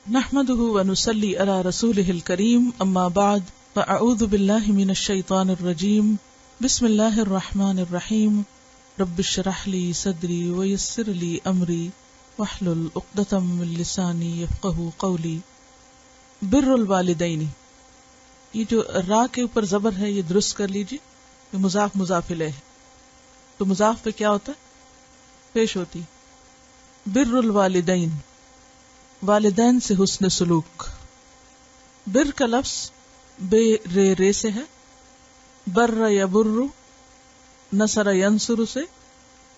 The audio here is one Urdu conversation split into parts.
نحمده ونصلي على رسوله الكريم اما بعد فاعوذ بالله من الشيطان الرجيم بسم الله الرحمن الرحيم رب اشرح لي صدري ويسر لي امري واحلل عقدة من لساني يفقهوا قولي بر الوالدین، یہ جو را کے اوپر زبر ہے یہ درست کر لیجیے، یہ مضاف مضاف الیہ ہے، تو مضاف پہ کیا ہوتا ہے؟ پیش ہوتی بر الوالدین، والدین سے حسن سلوک۔ بر کا لفظ بے رے سے ہے، بر یبر، نصر ینصر سے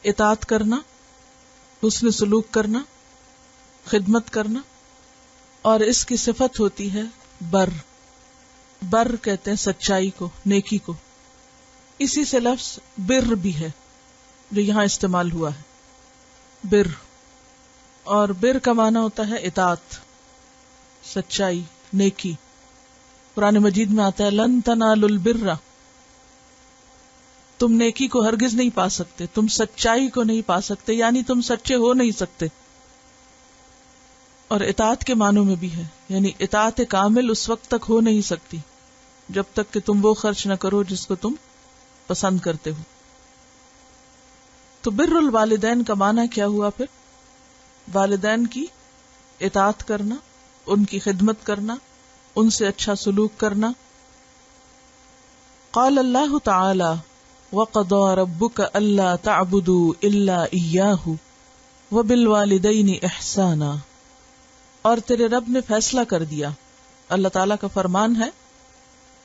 اطاعت کرنا، حسن سلوک کرنا، خدمت کرنا، اور اس کی صفت ہوتی ہے بر۔ بر کہتے ہیں سچائی کو، نیکی کو۔ اسی سے لفظ بر بھی ہے جو یہاں استعمال ہوا ہے، بر، اور بر کا معنی ہوتا ہے اطاعت، سچائی، نیکی۔ قرآن مجید میں آتا ہے لن تنالوا البر، تم نیکی کو ہرگز نہیں پا سکتے، تم سچائی کو نہیں پا سکتے، یعنی تم سچے ہو نہیں سکتے۔ اور اطاعت کے معنوں میں بھی ہے، یعنی اطاعت کامل اس وقت تک ہو نہیں سکتی جب تک کہ تم وہ خرچ نہ کرو جس کو تم پسند کرتے ہو۔ تو بر الوالدین کا معنی کیا ہوا پھر؟ والدین کی اطاعت کرنا، ان کی خدمت کرنا، ان سے اچھا سلوک کرنا۔ قال اللہ تعالی وَقَضَى رَبُّكَ أَلَّا تَعْبُدُوا إِلَّا إِيَّاهُ وَبِالْوَالِدَيْنِ إِحْسَانًا، اور تیرے رب نے فیصلہ کر دیا، اللہ تعالیٰ کا فرمان ہے،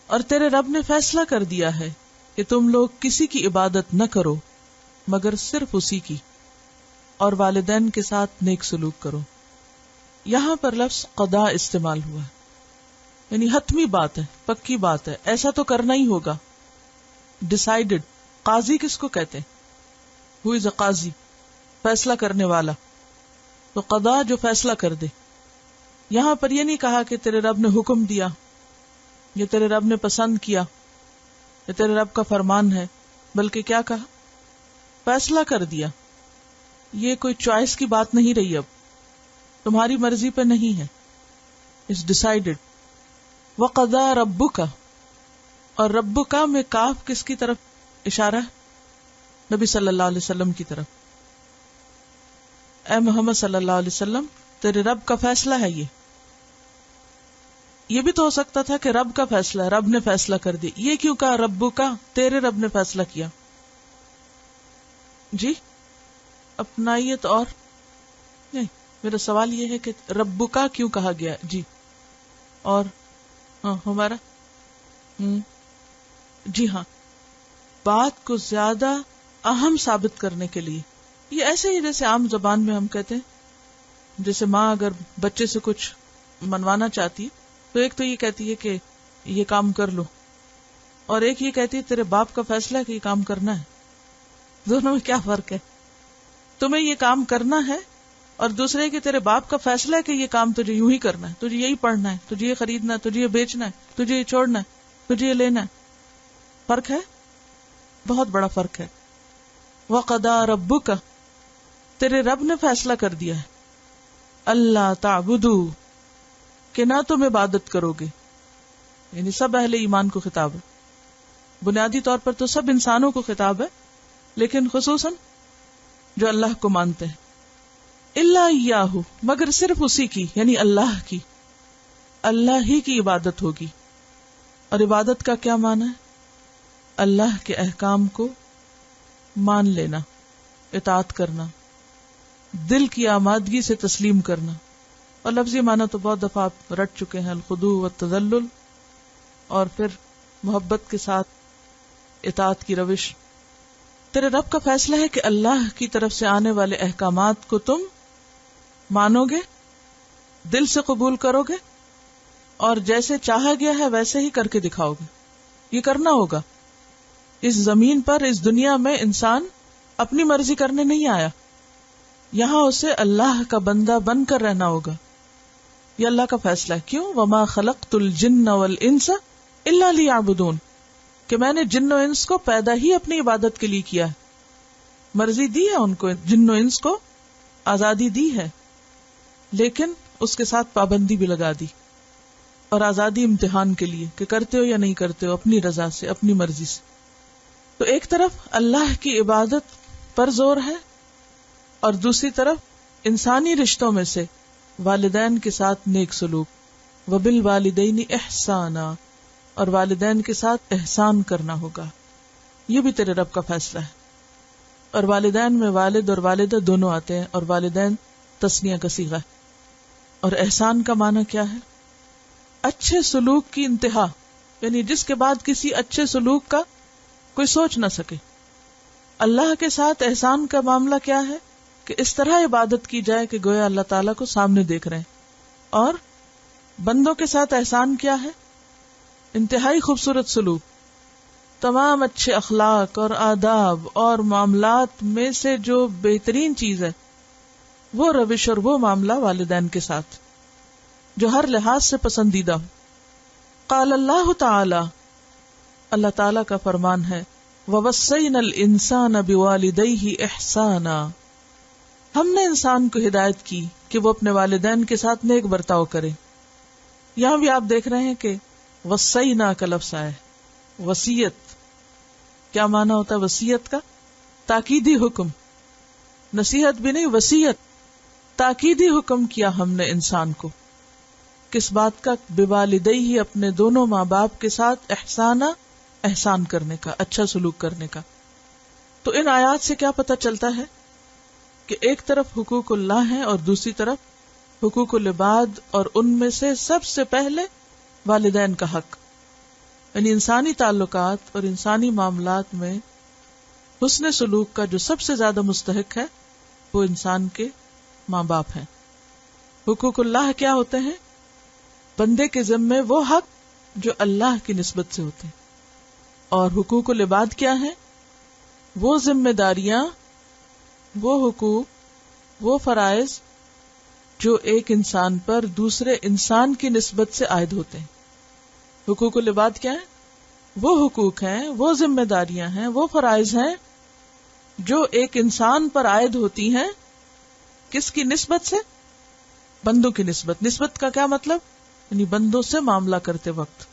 اور تیرے رب نے فیصلہ کر دیا ہے کہ تم لوگ کسی کی عبادت نہ کرو مگر صرف اسی کی، اور والدین کے ساتھ نیک سلوک کرو۔ یہاں پر لفظ قضا استعمال ہوا ہے، یعنی حتمی بات ہے، پکی بات ہے، ایسا تو کرنا ہی ہوگا، ڈیسائیڈڈ۔ قاضی کس کو کہتے ہیں؟ ہو از اے قاضی، فیصلہ کرنے والا۔ تو قضا جو فیصلہ کر دے۔ یہاں پر یہ نہیں کہا کہ تیرے رب نے حکم دیا، یا تیرے رب نے پسند کیا، یا تیرے رب کا فرمان ہے، بلکہ کیا کہا؟ فیصلہ کر دیا۔ یہ کوئی چوائس کی بات نہیں رہی، اب تمہاری مرضی پہ نہیں ہے، اٹس ڈیسائیڈڈ۔ وَقَضَى رَبُّكَ، اور ربک میں کاف کس کی طرف اشارہ ہے؟ نبی صلی اللہ علیہ وسلم کی طرف۔ اے محمد صلی اللہ علیہ وسلم، تیرے رب کا فیصلہ ہے یہ بھی تو ہو سکتا تھا کہ رب کا فیصلہ ہے، رب نے فیصلہ کر دیا، یہ کیوں کہا ربک؟ تیرے رب نے فیصلہ کیا۔ جی اپنائیت، اور نہیں، میرا سوال یہ ہے کہ ربک کیوں کہا گیا؟ جی، اور ہاں ہمارا جی ہاں، بات کو زیادہ اہم ثابت کرنے کے لیے۔ یہ ایسے ہی جیسے عام زبان میں ہم کہتے ہیں، جیسے ماں اگر بچے سے کچھ منوانا چاہتی تو ایک تو یہ کہتی ہے کہ یہ کام کر لو، اور ایک یہ کہتی ہے تیرے باپ کا فیصلہ ہے کہ یہ کام کرنا ہے۔ دونوں میں کیا فرق ہے؟ تمہیں یہ کام کرنا ہے، اور دوسرے کہ تیرے باپ کا فیصلہ ہے کہ یہ کام تجھے یوں ہی کرنا ہے، تجھے یہی پڑھنا ہے، تجھے یہ خریدنا ہے، تجھے یہ بیچنا ہے، تجھے یہ چھوڑنا ہے، تجھے یہ لینا ہے۔ فرق ہے، بہت بڑا فرق ہے۔ وَقَضَى رَبُّكَ، تیرے رب نے فیصلہ کر دیا ہے، اللہ تعبدوا، کہ نہ تم عبادت کرو گے، یعنی سب اہل ایمان کو خطاب ہے، بنیادی طور پر تو سب انسانوں کو خطاب ہے، لیکن خصوصاً جو اللہ کو مانتے ہیں۔ الا ایاہ، مگر صرف اسی کی، یعنی اللہ کی، اللہ ہی کی عبادت ہوگی۔ اور عبادت کا کیا معنی ہے؟ اللہ کے احکام کو مان لینا، اطاعت کرنا، دل کی آمادگی سے تسلیم کرنا۔ اور لفظی معنی تو بہت دفعہ آپ رٹ چکے ہیں، الخضوع والتذلل، اور پھر محبت کے ساتھ اطاعت کی روش۔ تیرے رب کا فیصلہ ہے کہ اللہ کی طرف سے آنے والے احکامات کو تم مانو گے، دل سے قبول کرو گے، اور جیسے چاہا گیا ہے ویسے ہی کر کے دکھاؤ گے۔ یہ کرنا ہوگا۔ اس زمین پر، اس دنیا میں انسان اپنی مرضی کرنے نہیں آیا، یہاں اسے اللہ کا بندہ بن کر رہنا ہوگا۔ یہ اللہ کا فیصلہ ہے۔ کیوں؟ وما خلقت الجن والانس الا لیعبدون، کہ میں نے جن و انس کو پیدا ہی اپنی عبادت کے لیے کیا ہے۔ مرضی دی ہے ان کو، جن و انس کو آزادی دی ہے، لیکن اس کے ساتھ پابندی بھی لگا دی، اور آزادی امتحان کے لیے کہ کرتے ہو یا نہیں کرتے ہو، اپنی رضا سے، اپنی مرضی سے. تو ایک طرف اللہ کی عبادت پر زور ہے، اور دوسری طرف انسانی رشتوں میں سے والدین کے ساتھ نیک سلوک، وبالوالدین احسانا، اور والدین کے ساتھ احسان کرنا ہوگا. یہ بھی تیرے رب کا فیصلہ ہے. اور والدین میں والد اور والدہ دونوں آتے ہیں، اور والدین تثنیہ کا صیغہ ہے. اور احسان کا معنی کیا ہے؟ اچھے سلوک کی انتہا، یعنی جس کے بعد کسی اچھے سلوک کا کوئی سوچ نہ سکے. اللہ کے ساتھ احسان کا معاملہ کیا ہے کہ اس طرح عبادت کی جائے کہ گویا اللہ تعالیٰ کو سامنے دیکھ رہے ہیں. اور بندوں کے ساتھ احسان کیا ہے؟ انتہائی خوبصورت سلوک. تمام اچھے اخلاق اور آداب اور معاملات میں سے جو بہترین چیز ہے وہ روش اور وہ معاملہ والدین کے ساتھ جو ہر لحاظ سے پسندیدہ ہو. قال اللہ تعالی، اللہ تعالی کا فرمان ہے، وَوَصَّيْنَا الْإِنسَانَ بِوَالِدَيْهِ إِحْسَانًا، ہم نے انسان کو ہدایت کی کہ وہ اپنے والدین کے ساتھ نیک برتاؤ کرے. یہاں بھی آپ دیکھ رہے ہیں کہ وصینا کا لفظ آیا ہے. وصیت کیا معنی ہوتا ہے؟ وصیت کا تاکیدی حکم، نصیحت بھی نہیں، وصیت، تاکیدی حکم کیا ہم نے انسان کو. کس بات کا؟ بوالدیہ، اپنے دونوں ماں باپ کے ساتھ احسانا، احسان کرنے کا، اچھا سلوک کرنے کا. تو ان آیات سے کیا پتہ چلتا ہے کہ ایک طرف حقوق اللہ ہیں اور دوسری طرف حقوق العباد، اور ان میں سے سب سے پہلے والدین کا حق. یعنی انسانی تعلقات اور انسانی معاملات میں حسن سلوک کا جو سب سے زیادہ مستحق ہے وہ انسان کے ماں باپ ہیں. حقوق اللہ کیا ہوتے ہیں؟ بندے کے ذمے وہ حق جو اللہ کی نسبت سے ہوتے ہیں. اور حقوق العباد کیا ہیں؟ وہ ذمہ داریاں، وہ حقوق، وہ فرائض جو ایک انسان پر دوسرے انسان کی نسبت سے عائد ہوتے ہیں. حقوق العباد کیا ہیں؟ وہ حقوق ہیں، وہ ذمہ داریاں ہیں، وہ فرائض ہیں جو ایک انسان پر عائد ہوتی ہیں. کس کی نسبت سے؟ بندوں کی نسبت. نسبت کا کیا مطلب؟ یعنی بندوں سے معاملہ کرتے وقت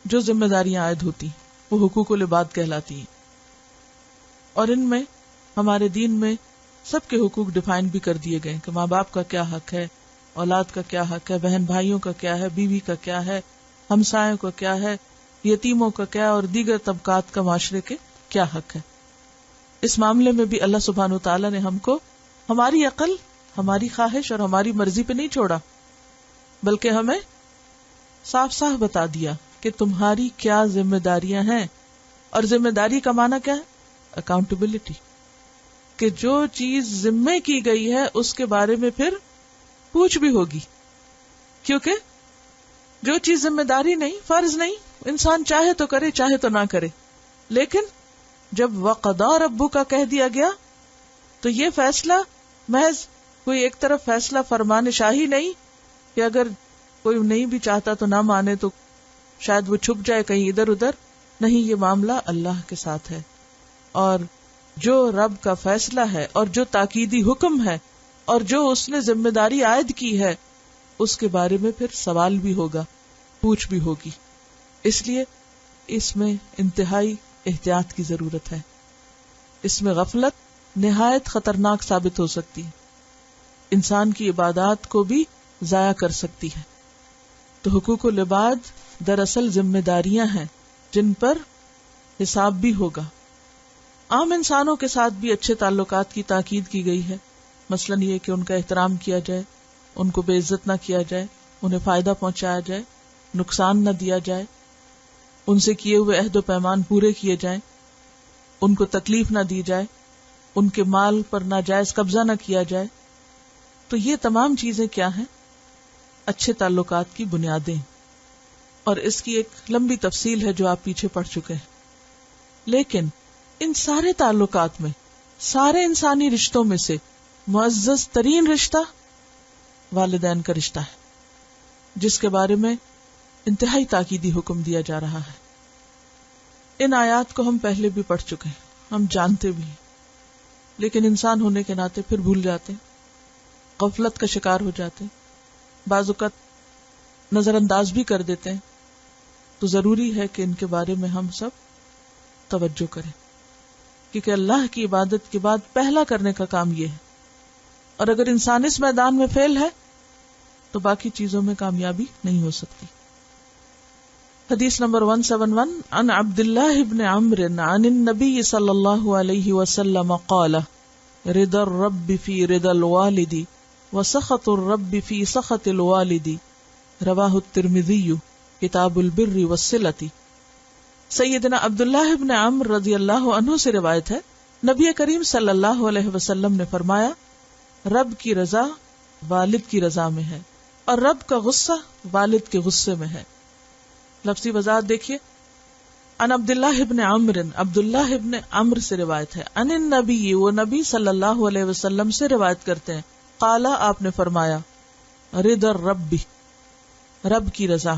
جو ذمہ داریاں عائد ہوتی ہیں وہ حقوق العباد کہلاتی ہیں. اور ان میں ہمارے دین میں سب کے حقوق ڈیفائن بھی کر دیے گئے کہ ماں باپ کا کیا حق ہے، اولاد کا کیا حق ہے، بہن بھائیوں کا کیا ہے، بیوی کا کیا ہے، ہمسایوں کا کیا ہے، یتیموں کا کیا، اور دیگر طبقات کا معاشرے کے کیا حق ہے. اس معاملے میں بھی اللہ سبحانہ وتعالی نے ہم کو ہماری عقل، ہماری خواہش اور ہماری مرضی پہ نہیں چھوڑا، بلکہ ہمیں صاف صاف بتا دیا کہ تمہاری کیا ذمہ داریاں ہیں. اور ذمہ داری کا معنی کیا ہے؟ اکاؤنٹیبلٹی، کہ جو چیز ذمے کی گئی ہے اس کے بارے میں پھر پوچھ بھی ہوگی. کیونکہ جو چیز ذمہ داری نہیں، فرض نہیں، انسان چاہے تو کرے چاہے تو نہ کرے. لیکن جب وَقَضَىٰ رَبُّكَ کہہ دیا گیا تو یہ فیصلہ محض کوئی ایک طرف فیصلہ فرمان شاہی نہیں کہ اگر کوئی نہیں بھی چاہتا تو نہ مانے تو شاید وہ چھپ جائے کہیں ادھر ادھر. نہیں، یہ معاملہ اللہ کے ساتھ ہے، اور جو رب کا فیصلہ ہے اور جو تاکیدی حکم ہے اور جو اس نے ذمہ داری عائد کی ہے اس کے بارے میں پھر سوال بھی ہوگا، پوچھ بھی ہوگی. اس لیے اس میں انتہائی احتیاط کی ضرورت ہے. اس میں غفلت نہایت خطرناک ثابت ہو سکتی ہے، انسان کی عبادات کو بھی ضائع کر سکتی ہے. تو حقوق العباد دراصل ذمہ داریاں ہیں جن پر حساب بھی ہوگا. عام انسانوں کے ساتھ بھی اچھے تعلقات کی تاکید کی گئی ہے. مثلاً یہ کہ ان کا احترام کیا جائے، ان کو بے عزت نہ کیا جائے، انہیں فائدہ پہنچایا جائے، نقصان نہ دیا جائے، ان سے کیے ہوئے عہد و پیمان پورے کیے جائیں، ان کو تکلیف نہ دی جائے، ان کے مال پر ناجائز قبضہ نہ کیا جائے. تو یہ تمام چیزیں کیا ہیں؟ اچھے تعلقات کی بنیادیں. اور اس کی ایک لمبی تفصیل ہے جو آپ پیچھے پڑھ چکے ہیں. لیکن ان سارے تعلقات میں، سارے انسانی رشتوں میں سے معزز ترین رشتہ والدین کا رشتہ ہے، جس کے بارے میں انتہائی تاکیدی حکم دیا جا رہا ہے. ان آیات کو ہم پہلے بھی پڑھ چکے ہیں، ہم جانتے بھی ہیں، لیکن انسان ہونے کے ناطے پھر بھول جاتے ہیں، غفلت کا شکار ہو جاتے ہیں. بعض اوقات نظر انداز بھی کر دیتے ہیں، تو ضروری ہے کہ ان کے بارے میں ہم سب توجہ کریں، کیونکہ اللہ کی عبادت کے بعد پہلا کرنے کا کام یہ ہے، اور اگر انسان اس میدان میں فیل ہے تو باقی چیزوں میں کامیابی نہیں ہو سکتی. حدیث نمبر 171 عن عبد الله بن عمرو عن النبي صلی اللہ علیہ وسلم قال رضا الرب في رضا الوالد وسخط الرب في سخط الوالد رواہ الترمذی کتاب البر والصلۃ. سیدنا عبداللہ بن عمرو رضی اللہ عنہ سے روایت ہے، نبی کریم صلی اللہ علیہ وسلم نے فرمایا، رب کی رضا والد کی رضا میں ہے، اور رب کا غصہ والد کے غصے میں ہے. لفظی وضاحت دیکھیے. ان عبداللہ ابن عمرو، عبداللہ ابن عمرو سے روایت ہے، ان النبی، وہ نبی صلی اللہ علیہ وسلم سے روایت کرتے ہیں، قال، آپ نے فرمایا، رضا الرب، رب کی رضا،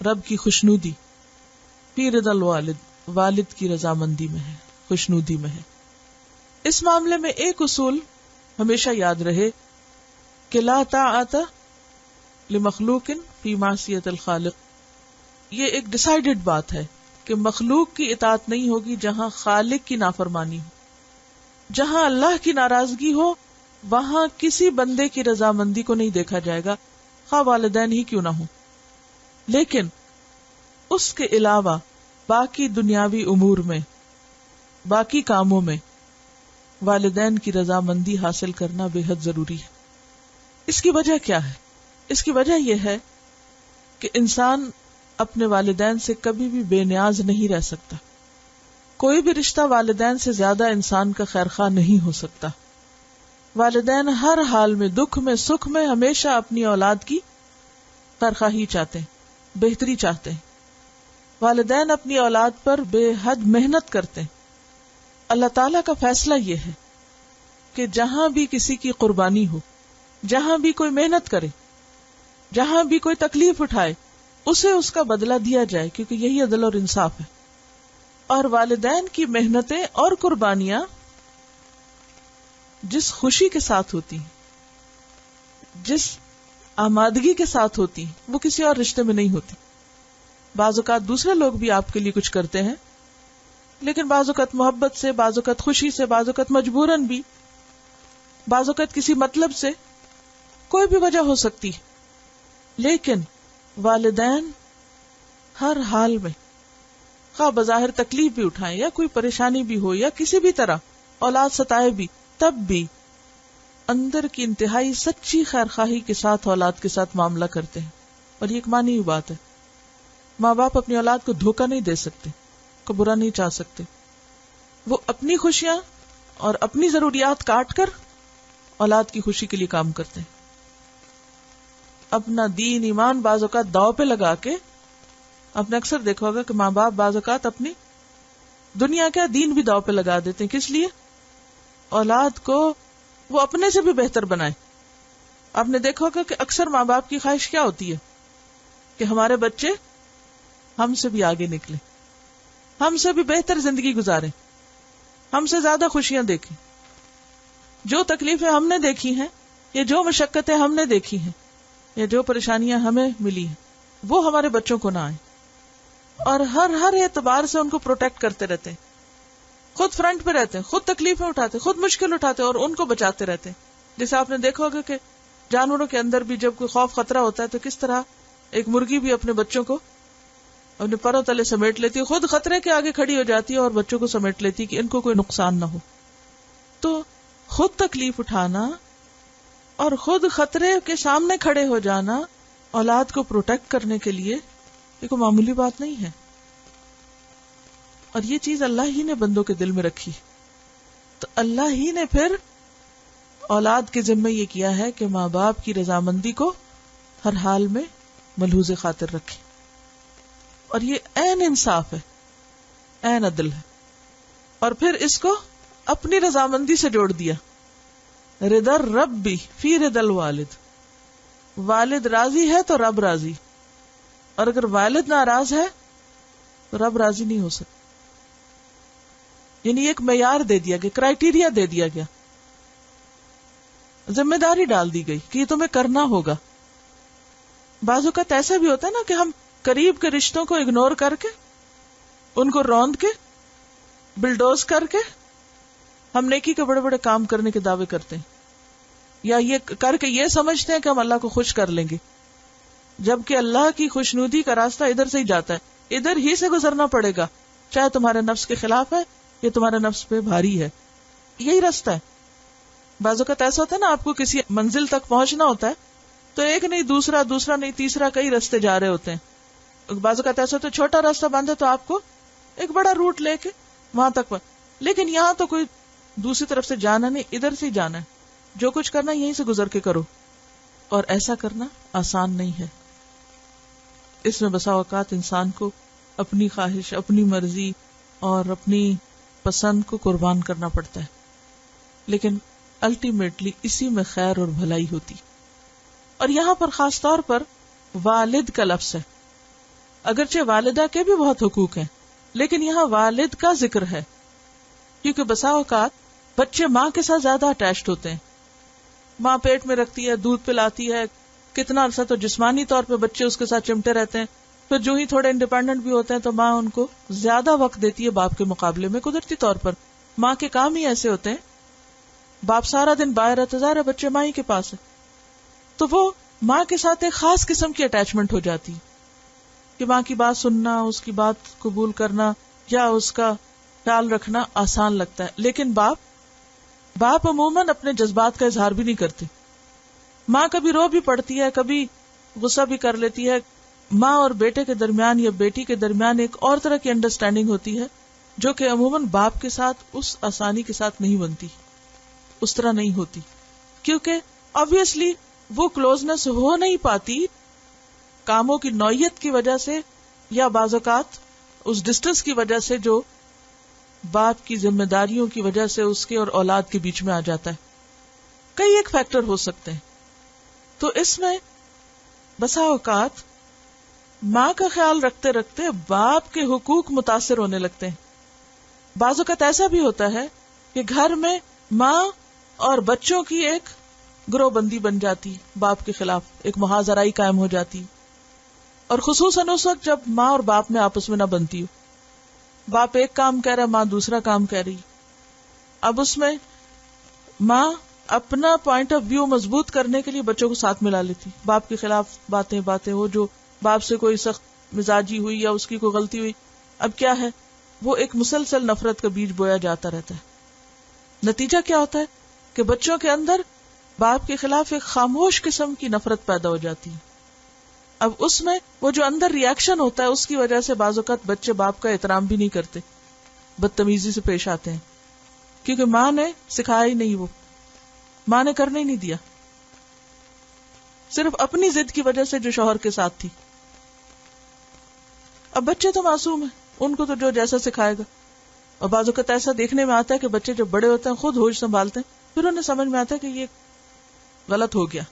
رب کی خوشنودی، فی رضا الوالد، والد کی رضامندی میں ہے، خوشنودی میں ہے. اس معاملے میں ایک اصول ہمیشہ یاد رہے کہ لا طاعت لمخلوق فی معصیت الخالق. یہ ایک ڈیسائیڈڈ بات ہے کہ مخلوق کی اطاعت نہیں ہوگی جہاں خالق کی نافرمانی ہو. جہاں اللہ کی ناراضگی ہو وہاں کسی بندے کی رضامندی کو نہیں دیکھا جائے گا، خواہ والدین ہی کیوں نہ ہو. لیکن اس کے علاوہ باقی دنیاوی امور میں، باقی کاموں میں والدین کی رضامندی حاصل کرنا بے حد ضروری ہے. اس کی وجہ کیا ہے؟ اس کی وجہ یہ ہے کہ انسان اپنے والدین سے کبھی بھی بے نیاز نہیں رہ سکتا. کوئی بھی رشتہ والدین سے زیادہ انسان کا خیرخواہ نہیں ہو سکتا. والدین ہر حال میں، دکھ میں، سکھ میں، ہمیشہ اپنی اولاد کی خیرخواہی چاہتے ہیں، بہتری چاہتے ہیں. والدین اپنی اولاد پر بے حد محنت کرتے ہیں. اللہ تعالیٰ کا فیصلہ یہ ہے کہ جہاں بھی کسی کی قربانی ہو، جہاں بھی کوئی محنت کرے، جہاں بھی کوئی تکلیف اٹھائے، اسے اس کا بدلہ دیا جائے، کیونکہ یہی عدل اور انصاف ہے. اور والدین کی محنتیں اور قربانیاں جس خوشی کے ساتھ ہوتی ہیں، جس آمادگی کے ساتھ ہوتی ہیں، وہ کسی اور رشتے میں نہیں ہوتی. بعض اوقات دوسرے لوگ بھی آپ کے لیے کچھ کرتے ہیں، لیکن بعض اوقات محبت سے، بعض اوقات خوشی سے، بعض اوقات مجبوراً بھی، بعض اوقات کسی مطلب سے، کوئی بھی وجہ ہو سکتی. لیکن والدین ہر حال میں، خواہ بظاہر تکلیف بھی اٹھائیں یا کوئی پریشانی بھی ہو یا کسی بھی طرح اولاد ستائے بھی، تب بھی اندر کی انتہائی سچی خیرخواہی کے ساتھ اولاد کے ساتھ معاملہ کرتے ہیں. اور یہ ایک مانی ہوئی بات ہے. ماں باپ اپنی اولاد کو دھوکہ نہیں دے سکتے، کو برا نہیں چاہ سکتے. وہ اپنی خوشیاں اور اپنی ضروریات کاٹ کر اولاد کی خوشی کے لیے کام کرتے ہیں. اپنا دین ایمان بعض اوقات داؤ پہ لگا کے، آپ نے اکثر دیکھا ہوگا کہ ماں باپ بعض اوقات اپنی دنیا کا دین بھی داؤ پہ لگا دیتے ہیں. کس لیے؟ اولاد کو وہ اپنے سے بھی بہتر بنائے. آپ نے دیکھا ہوگا کہ اکثر ماں باپ کی خواہش کیا ہوتی ہے کہ ہمارے بچے ہم سے بھی آگے نکلیں، ہم سے بھی بہتر زندگی گزاریں، ہم سے زیادہ خوشیاں دیکھیں. جو تکلیفیں ہم نے دیکھی ہیں یا جو مشقتیں ہم نے دیکھی ہیں یا جو پریشانیاں ہمیں ملی ہیں وہ ہمارے بچوں کو نہ آئیں. اور ہر اعتبار سے ان کو پروٹیکٹ کرتے رہتے ہیں، خود فرنٹ پہ رہتے ہیں، خود تکلیفیں اٹھاتے ہیں، خود مشکل اٹھاتے ہیں اور ان کو بچاتے رہتے ہیں. جیسے آپ نے دیکھا ہوگا کہ جانوروں کے اندر بھی جب کوئی خوف خطرہ ہوتا ہے تو کس طرح ایک مرغی بھی اپنے بچوں کو اپنے پروں تلے سمیٹ لیتی ہے، خود خطرے کے آگے کھڑی ہو جاتی ہے اور بچوں کو سمیٹ لیتی ہے کہ ان کو کوئی نقصان نہ ہو. تو خود تکلیف اٹھانا اور خود خطرے کے سامنے کھڑے ہو جانا اولاد کو پروٹیکٹ کرنے کے لیے یہ کوئی معمولی بات نہیں ہے. اور یہ چیز اللہ ہی نے بندوں کے دل میں رکھی، تو اللہ ہی نے پھر اولاد کے ذمہ یہ کیا ہے کہ ماں باپ کی رضامندی کو ہر حال میں ملحوظ خاطر رکھے. اور یہ عین انصاف ہے، عین عدل ہے. اور پھر اس کو اپنی رضامندی سے جوڑ دیا، رضا الرب فی رضا الوالد. والد راضی ہے تو رب راضی، اور اگر والد ناراض ہے تو رب راضی نہیں ہو سکتا. یعنی ایک معیار دے دیا گیا، کرائیٹیریا دے دیا گیا، ذمہ داری ڈال دی گئی کہ یہ تمہیں کرنا ہوگا. بعض اوقات ایسا بھی ہوتا ہے نا کہ ہم قریب کے رشتوں کو اگنور کر کے، ان کو روند کے، بلڈوز کر کے ہم نیکی کے بڑے بڑے کام کرنے کے دعوے کرتے ہیں، یا یہ کر کے یہ سمجھتے ہیں کہ ہم اللہ کو خوش کر لیں گے، جبکہ اللہ کی خوشنودی کا راستہ ادھر سے ہی جاتا ہے، ادھر ہی سے گزرنا پڑے گا، چاہے تمہارے نفس کے خلاف ہے یا تمہارے نفس پہ بھاری ہے، یہی راستہ ہے۔ بعض اوقات ایسا ہوتا ہے نا، آپ کو کسی منزل تک پہنچنا ہوتا ہے تو ایک نہیں دوسرا نہیں تیسرا، کئی راستے جا رہے ہوتے ہیں۔ بعض اوقات ایسا ہوتا ہے چھوٹا راستہ بند ہے تو آپ کو ایک بڑا روٹ لے کے وہاں تک لیکن یہاں تو کوئی دوسری طرف سے جانا نہیں، ادھر سے ہی جانا ہے، جو کچھ کرنا یہیں سے گزر کے کرو، اور ایسا کرنا آسان نہیں ہے۔ اس میں بسا اوقات انسان کو اپنی خواہش، اپنی مرضی اور اپنی پسند کو قربان کرنا پڑتا ہے، لیکن الٹیمیٹلی اسی میں خیر اور بھلائی ہوتی۔ اور یہاں پر خاص طور پر والد کا لفظ ہے، اگرچہ والدہ کے بھی بہت حقوق ہیں لیکن یہاں والد کا ذکر ہے، کیونکہ بسا اوقات بچے ماں کے ساتھ زیادہ اٹیچڈ ہوتے ہیں، ماں پیٹ میں رکھتی ہے، دودھ پلاتی ہے، کتنا عرصہ تو جسمانی طور پہ بچے اس کے ساتھ چمٹے رہتے ہیں، پھر جو ہی تھوڑے انڈیپینڈنٹ بھی ہوتے ہیں تو ماں ان کو زیادہ وقت دیتی ہے باپ کے مقابلے میں۔ قدرتی طور پر ماں کے کام ہی ایسے ہوتے ہیں، باپ سارا دن باہر رہتا، ظاہر ہے بچے ماں ہی کے پاس ہے، تو وہ ماں کے ساتھ ایک خاص قسم کی اٹیچمنٹ ہو جاتی کہ ماں کی بات سننا، اس کی بات قبول کرنا یا اس کا خیال رکھنا آسان لگتا ہے، لیکن باپ عموماً اپنے جذبات کا اظہار بھی نہیں کرتے۔ ماں کبھی رو بھی پڑتی ہے، کبھی غصہ بھی کر لیتی ہے۔ ماں اور بیٹے کے درمیان یا بیٹی کے درمیان ایک اور طرح کی انڈرسٹینڈنگ ہوتی ہے جو کہ عموماً باپ کے ساتھ اس آسانی کے ساتھ نہیں بنتی، اس طرح نہیں ہوتی، کیونکہ obviously وہ کلوزنس ہو نہیں پاتی کاموں کی نوعیت کی وجہ سے، یا بعض اوقات اس ڈسٹنس کی وجہ سے جو باپ کی ذمہ داریوں کی وجہ سے اس کے اور اولاد کے بیچ میں آ جاتا ہے۔ کئی ایک فیکٹر ہو سکتے ہیں، تو اس میں بسا اوقات ماں کا خیال رکھتے رکھتے باپ کے حقوق متاثر ہونے لگتے ہیں۔ بعض اوقات ایسا بھی ہوتا ہے کہ گھر میں ماں اور بچوں کی ایک گروہ بندی بن جاتی، باپ کے خلاف ایک محاذرائی قائم ہو جاتی، اور خصوصاً اس وقت جب ماں اور باپ میں آپس میں نہ بنتی ہو، باپ ایک کام کہہ رہا ہے، ماں دوسرا کام کہہ رہی، اب اس میں ماں اپنا پوائنٹ آف ویو مضبوط کرنے کے لیے بچوں کو ساتھ ملا لیتی، باپ کے خلاف باتیں ہو، جو باپ سے کوئی سخت مزاجی ہوئی یا اس کی کوئی غلطی ہوئی، اب کیا ہے، وہ ایک مسلسل نفرت کا بیج بویا جاتا رہتا ہے۔ نتیجہ کیا ہوتا ہے کہ بچوں کے اندر باپ کے خلاف ایک خاموش قسم کی نفرت پیدا ہو جاتی ہے۔ اب اس میں وہ جو اندر ری ایکشن ہوتا ہے، اس کی وجہ سے بعض اوقات بچے باپ کا احترام بھی نہیں کرتے، بدتمیزی سے پیش آتے ہیں، کیونکہ ماں نے سکھایا ہی نہیں، وہ ماں نے کرنے ہی نہیں دیا، صرف اپنی ضد کی وجہ سے جو شوہر کے ساتھ تھی۔ اب بچے تو معصوم ہیں، ان کو تو جو جیسا سکھائے گا، اور بعض اوقات ایسا دیکھنے میں آتا ہے کہ بچے جب بڑے ہوتے ہیں خود ہوش سنبھالتے ہیں، پھر انہیں سمجھ میں آتا ہے کہ یہ غلط ہو گیا،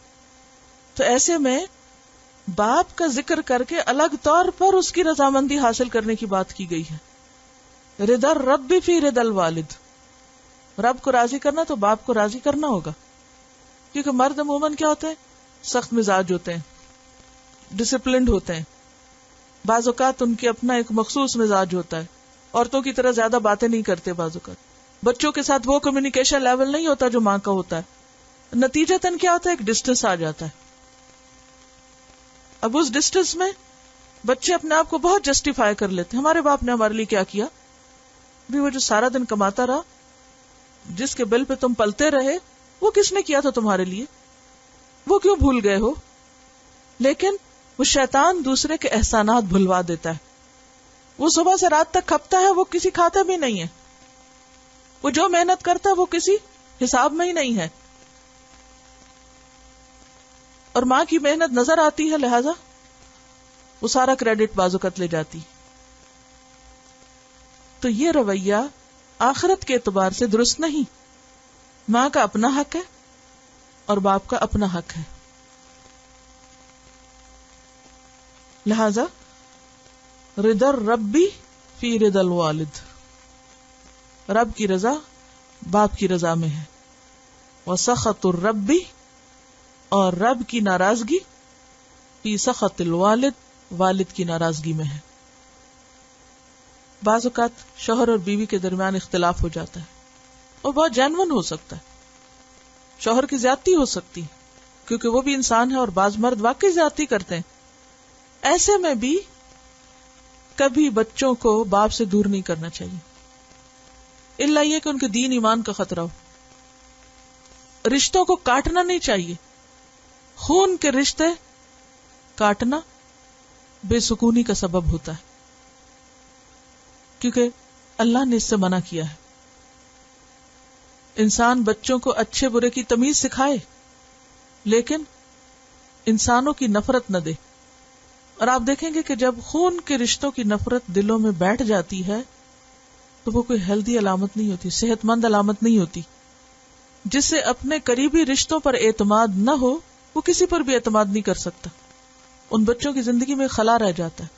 تو ایسے میں باپ کا ذکر کر کے الگ طور پر اس کی رضامندی حاصل کرنے کی بات کی گئی ہے۔ رضا الرب فی رضا الوالد، رب کو راضی کرنا تو باپ کو راضی کرنا ہوگا، کیونکہ مرد عموماً کیا ہوتے ہیں، سخت مزاج ہوتے ہیں، ڈسپلنڈ ہوتے ہیں، بعض اوقات ان کے اپنا ایک مخصوص مزاج ہوتا ہے، عورتوں کی طرح زیادہ باتیں نہیں کرتے، بعض اوقات بچوں کے ساتھ وہ کمیونیکیشن لیول نہیں ہوتا جو ماں کا ہوتا ہے، نتیجتاً کیا ہوتا ہے، ایک ڈسٹنس آ جاتا ہے۔ اب اس ڈسٹنس میں بچے اپنے آپ کو بہت جسٹیفائی کر لیتے ہیں، ہمارے باپ نے ہمارے لیے کیا کیا، بھی وہ جو سارا دن کماتا رہا، جس کے بل پہ تم پلتے رہے، وہ کس نے کیا تھا تمہارے لیے، وہ کیوں بھول گئے ہو؟ لیکن وہ شیطان دوسرے کے احسانات بھلوا دیتا ہے، وہ صبح سے رات تک کھپتا ہے، وہ کسی کھاتا بھی نہیں ہے، وہ جو محنت کرتا ہے وہ کسی حساب میں ہی نہیں ہے، اور ماں کی محنت نظر آتی ہے، لہذا وہ سارا کریڈٹ بعض اوقات لے جاتی۔ تو یہ رویہ آخرت کے اعتبار سے درست نہیں، ماں کا اپنا حق ہے اور باپ کا اپنا حق ہے، لہذا رضا الرب فی رضا الوالد، رب کی رضا باپ کی رضا میں ہے، وسخط الرب، اور رب کی ناراضگی فی سخط الوالد، والد کی ناراضگی میں ہے. بعض اوقات شوہر اور بیوی کے درمیان اختلاف ہو جاتا ہے اور بہت جینون ہو سکتا ہے. شوہر کی زیادتی ہو سکتی ہے کیونکہ وہ بھی انسان ہے اور بعض مرد واقعی زیادتی کرتے ہیں. ایسے میں بھی کبھی بچوں کو باپ سے دور نہیں کرنا چاہیے الا یہ کہ ان کے دین ایمان کا خطرہ ہو. رشتوں کو کاٹنا نہیں چاہیے. خون کے رشتے کاٹنا بے سکونی کا سبب ہوتا ہے کیونکہ اللہ نے اس سے منع کیا ہے. انسان بچوں کو اچھے برے کی تمیز سکھائے لیکن انسانوں کی نفرت نہ دے. اور آپ دیکھیں گے کہ جب خون کے رشتوں کی نفرت دلوں میں بیٹھ جاتی ہے تو وہ کوئی ہیلدی علامت نہیں ہوتی، صحت مند علامت نہیں ہوتی. جس سے اپنے قریبی رشتوں پر اعتماد نہ ہو وہ کسی پر بھی اعتماد نہیں کر سکتا. ان بچوں کی زندگی میں خلا رہ جاتا ہے،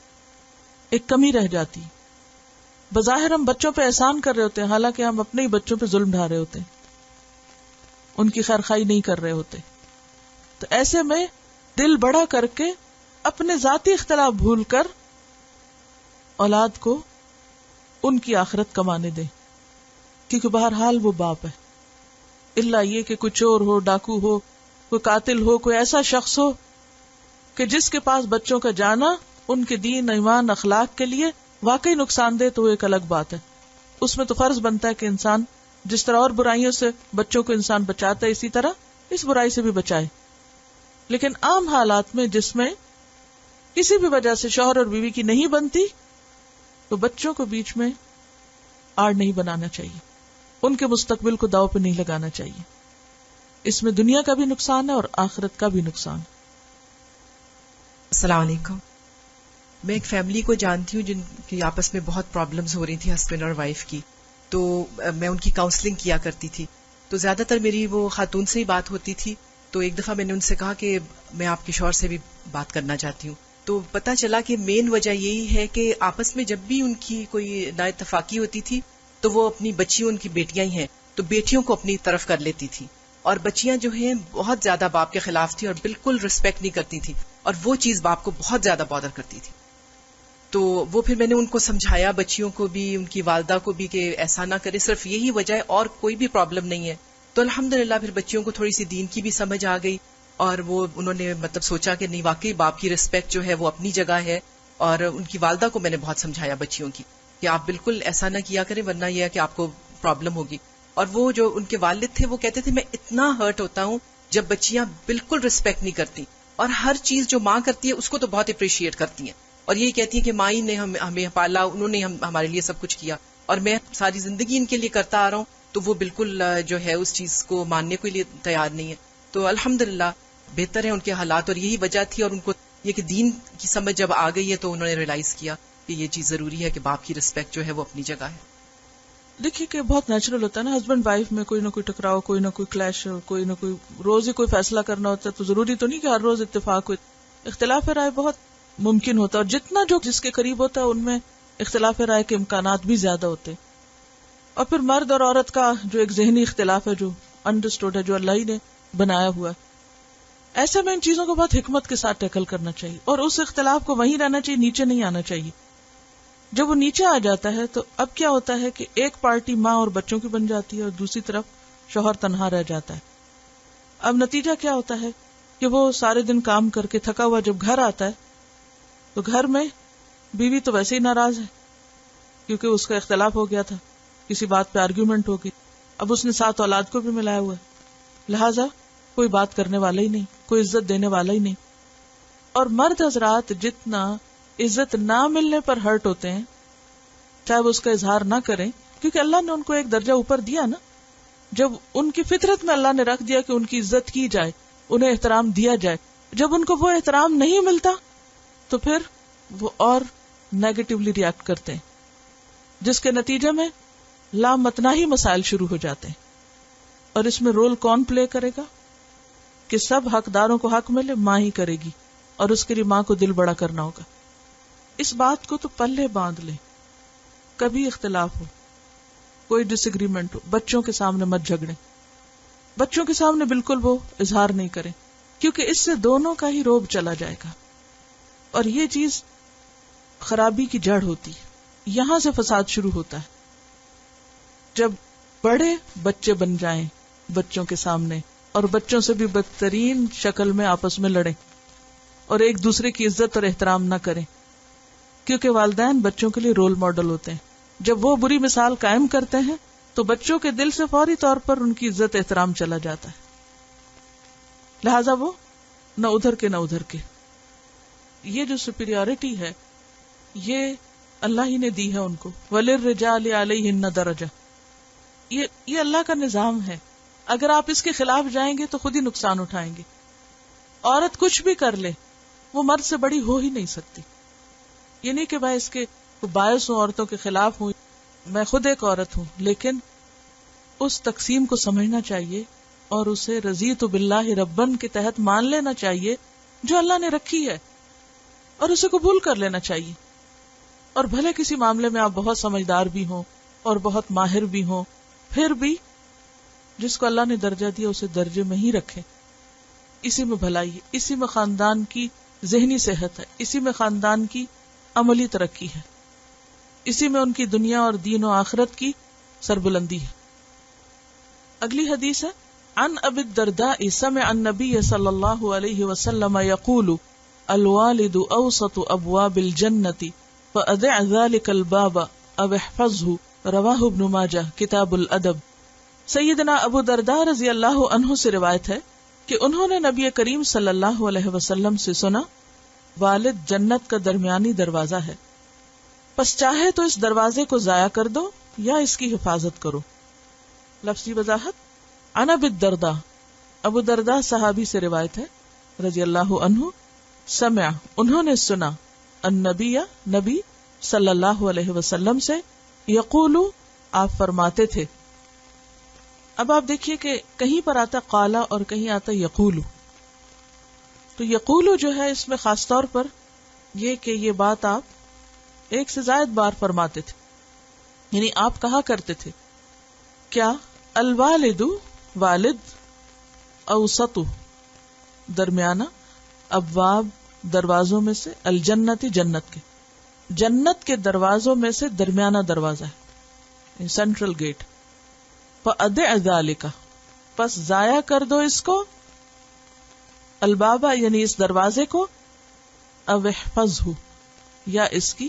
ایک کمی رہ جاتی. بظاہر ہم بچوں پہ احسان کر رہے ہوتے ہیں حالانکہ ہم اپنے ہی بچوں پہ ظلم ڈھا رہے ہوتے ہیں، ان کی خیرخواہی نہیں کر رہے ہوتے. تو ایسے میں دل بڑا کر کے اپنے ذاتی اختلاف بھول کر اولاد کو ان کی آخرت کمانے دیں کیونکہ بہرحال وہ باپ ہے. الا یہ کہ کوئی چور ہو، ڈاکو ہو، کوئی قاتل ہو، کوئی ایسا شخص ہو کہ جس کے پاس بچوں کا جانا ان کے دین، ایمان، اخلاق کے لیے واقعی نقصان دہ، تو وہ ایک الگ بات ہے. اس میں تو فرض بنتا ہے کہ انسان جس طرح اور برائیوں سے بچوں کو انسان بچاتا ہے اسی طرح اس برائی سے بھی بچائے. لیکن عام حالات میں جس میں کسی بھی وجہ سے شوہر اور بیوی کی نہیں بنتی تو بچوں کو بیچ میں آڑ نہیں بنانا چاہیے، ان کے مستقبل کو داؤ پہ نہیں لگانا چاہیے. اس میں دنیا کا بھی نقصان ہے اور آخرت کا بھی نقصان. السلام علیکم. میں ایک فیملی کو جانتی ہوں جن کی آپس میں بہت پرابلمز ہو رہی تھی ہسبینڈ اور وائف کی، تو میں ان کی کاؤنسلنگ کیا کرتی تھی. تو زیادہ تر میری وہ خاتون سے ہی بات ہوتی تھی. تو ایک دفعہ میں نے ان سے کہا کہ میں آپ کے شوہر سے بھی بات کرنا چاہتی ہوں. تو پتہ چلا کہ مین وجہ یہی ہے کہ آپس میں جب بھی ان کی کوئی نا اتفاقی ہوتی تھی تو وہ اپنی بچیوں، ان کی بیٹیاں ہی ہیں، تو بیٹیوں کو اپنی طرف کر لیتی تھی، اور بچیاں جو ہیں بہت زیادہ باپ کے خلاف تھی اور بالکل رسپیکٹ نہیں کرتی تھی، اور وہ چیز باپ کو بہت زیادہ بادر کرتی تھی. تو وہ پھر میں نے ان کو سمجھایا، بچیوں کو بھی، ان کی والدہ کو بھی، کہ ایسا نہ کرے، صرف یہی وجہ ہے اور کوئی بھی پرابلم نہیں ہے. تو الحمدللہ پھر بچیوں کو تھوڑی سی دین کی بھی سمجھ آ گئی اور وہ انہوں نے مطلب سوچا کہ نہیں، واقعی باپ کی رسپیکٹ جو ہے وہ اپنی جگہ ہے. اور ان کی والدہ کو میں نے بہت سمجھایا بچیوں کی کہ آپ بالکل ایسا نہ کیا کریں ورنہ یہ ہے کہ آپ کو پرابلم ہوگی. اور وہ جو ان کے والد تھے وہ کہتے تھے میں اتنا ہرٹ ہوتا ہوں جب بچیاں بالکل رسپیکٹ نہیں کرتی اور ہر چیز جو ماں کرتی ہے اس کو تو بہت اپریشیٹ کرتی ہیں اور یہی کہتی ہیں کہ ماں ہی نے ہمیں پالا، انہوں نے ہمارے لیے سب کچھ کیا اور میں ساری زندگی ان کے لیے کرتا آ رہا ہوں. تو وہ بالکل جو ہے اس چیز کو ماننے کے لیے تیار نہیں ہے. تو الحمدللہ بہتر ہے ان کے حالات، اور یہی وجہ تھی. اور ان کو یہ کہ دین کی سمجھ جب آ گئی ہے تو انہوں نے ریئلائز کیا کہ یہ چیز ضروری ہے کہ باپ کی رسپیکٹ جو ہے وہ اپنی جگہ ہے. دیکھیے کہ بہت نیچرل ہوتا ہے نا، ہسبینڈ وائف میں کوئی نہ کوئی ٹکراؤ، کوئی نہ کوئی کلیش، کوئی نہ کوئی روز ہی کوئی فیصلہ کرنا ہوتا ہے. تو ضروری تو نہیں کہ ہر روز اتفاق ہو. اختلاف رائے بہت ممکن ہوتا ہے اور جتنا جو جس کے قریب ہوتا ہے ان میں اختلاف رائے کے امکانات بھی زیادہ ہوتے. اور پھر مرد اور عورت کا جو ایک ذہنی اختلاف ہے جو انڈرسٹوڈ ہے، جو اللہ ہی نے بنایا ہوا ہے، ایسے میں ان چیزوں کو بہت حکمت کے ساتھ ٹیکل کرنا چاہیے اور اس اختلاف کو وہیں رہنا چاہیے، نیچے نہیں آنا چاہیے. جب وہ نیچے آ جاتا ہے تو اب کیا ہوتا ہے کہ ایک پارٹی ماں اور بچوں کی بن جاتی ہے اور دوسری طرف شوہر تنہا رہ جاتا ہے. اب نتیجہ کیا ہوتا ہے کہ وہ سارے دن کام کر کے تھکا ہوا جب گھر آتا ہے تو گھر میں بیوی تو ویسے ہی ناراض ہے کیونکہ اس کا اختلاف ہو گیا تھا، کسی بات پہ آرگیومنٹ ہوگی. اب اس نے 7 اولاد کو بھی ملایا ہوا ہے، لہذا کوئی بات کرنے والا ہی نہیں، کوئی عزت دینے والا ہی نہیں. اور مرد حضرات جتنا عزت نہ ملنے پر ہرٹ ہوتے ہیں، چاہے وہ اس کا اظہار نہ کریں، کیونکہ اللہ نے ان کو ایک درجہ اوپر دیا نا. جب ان کی فطرت میں اللہ نے رکھ دیا کہ ان کی عزت کی جائے، انہیں احترام دیا جائے، جب ان کو وہ احترام نہیں ملتا تو پھر وہ اور نیگیٹولی ریئیکٹ کرتے ہیں، جس کے نتیجے میں لامتناہی مسائل شروع ہو جاتے ہیں. اور اس میں رول کون پلے کرے گا کہ سب حقداروں کو حق ملے؟ ماں ہی کرے گی، اور اس کے لیے ماں کو دل بڑا کرنا ہوگا. اس بات کو تو پلے باندھ لیں، کبھی اختلاف ہو، کوئی ڈس ایگریمنٹ ہو، بچوں کے سامنے مت جھگڑیں. بچوں کے سامنے بالکل وہ اظہار نہیں کریں کیونکہ اس سے دونوں کا ہی روب چلا جائے گا. اور یہ چیز خرابی کی جڑ ہوتی ہے. یہاں سے فساد شروع ہوتا ہے. جب بڑے بچے بن جائیں بچوں کے سامنے اور بچوں سے بھی بدترین شکل میں آپس میں لڑیں اور ایک دوسرے کی عزت اور احترام نہ کریں، کیونکہ والدین بچوں کے لیے رول ماڈل ہوتے ہیں. جب وہ بری مثال قائم کرتے ہیں تو بچوں کے دل سے فوری طور پر ان کی عزت احترام چلا جاتا ہے. لہذا وہ نہ ادھر کے نہ ادھر کے. یہ جو سپیریورٹی ہے یہ اللہ ہی نے دی ہے ان کو. وَلِلرِّجَالِ عَلَيْهِنَّ دَرَجَةٌ. یہ اللہ کا نظام ہے. اگر آپ اس کے خلاف جائیں گے تو خود ہی نقصان اٹھائیں گے. عورت کچھ بھی کر لے وہ مرد سے بڑی ہو ہی نہیں سکتی. یہ نہیں کہ میں اس کے باعث ہوں، عورتوں کے خلاف ہوں، میں خود ایک عورت ہوں، لیکن اس تقسیم کو سمجھنا چاہیے اور اسے رضیت باللہ ربن کے تحت مان لینا چاہیے جو اللہ نے رکھی ہے، اور اسے قبول کر لینا چاہیے. اور بھلے کسی معاملے میں آپ بہت سمجھدار بھی ہوں اور بہت ماہر بھی ہوں، پھر بھی جس کو اللہ نے درجہ دیا اسے درجے میں ہی رکھیں. اسی میں بھلائی ہے، اسی میں خاندان کی ذہنی صحت ہے، اسی میں خاندان کی عملی ترقی ہے، اسی میں ان کی دنیا اور دین و آخرت کی سربلندی ہے. اگلی حدیث ہے عن ابی الدرداء سمع النبی صلی اللہ علیہ وسلم یقول الوالد اوسط ابواب الجنة فأدع ذلك الباب او احفظه رواہ ابن ماجہ کتاب الادب. سیدنا ابو درداء رضی اللہ عنہ سے روایت ہے کہ انہوں نے نبی کریم صلی اللہ علیہ وسلم سے سنا، والد جنت کا درمیانی دروازہ ہے، پس چاہے تو اس دروازے کو ضائع کر دو یا اس کی حفاظت کرو. لفظی وضاحت. عن ابی الدرداء، ابو درداء صحابی سے روایت ہے رضی اللہ عنہ، سمع انہوں نے سنا، النبی نبی صلی اللہ علیہ وسلم سے، یقول آپ فرماتے تھے. اب آپ دیکھیے کہ کہیں پر آتا قالا اور کہیں آتا یقول. تو یقول جو ہے اس میں خاص طور پر یہ کہ یہ بات آپ ایک سے زائد بار فرماتے تھے، یعنی آپ کہا کرتے تھے کیا؟ الوالد والد، اوسط درمیانہ، ابواب دروازوں میں سے، الجنت جنت کے، جنت کے دروازوں میں سے درمیانہ دروازہ ہے، سینٹرل گیٹ. فأدع ذلک، پس ضائع کر دو اس کو، البابا یعنی اس دروازے کو، او احفظہ یا اس کی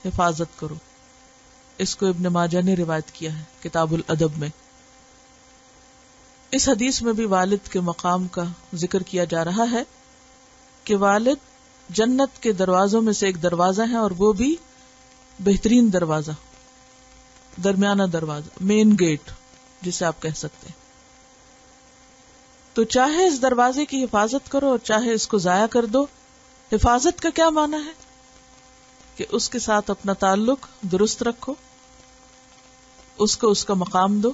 حفاظت کرو. اس کو ابن ماجہ نے روایت کیا ہے کتاب الادب میں. اس حدیث میں بھی والد کے مقام کا ذکر کیا جا رہا ہے کہ والد جنت کے دروازوں میں سے ایک دروازہ ہے، اور وہ بھی بہترین دروازہ، درمیانہ دروازہ، مین گیٹ جسے آپ کہہ سکتے ہیں. تو چاہے اس دروازے کی حفاظت کرو اور چاہے اس کو ضائع کر دو. حفاظت کا کیا معنی ہے؟ کہ اس کے ساتھ اپنا تعلق درست رکھو، اس کو اس کا مقام دو،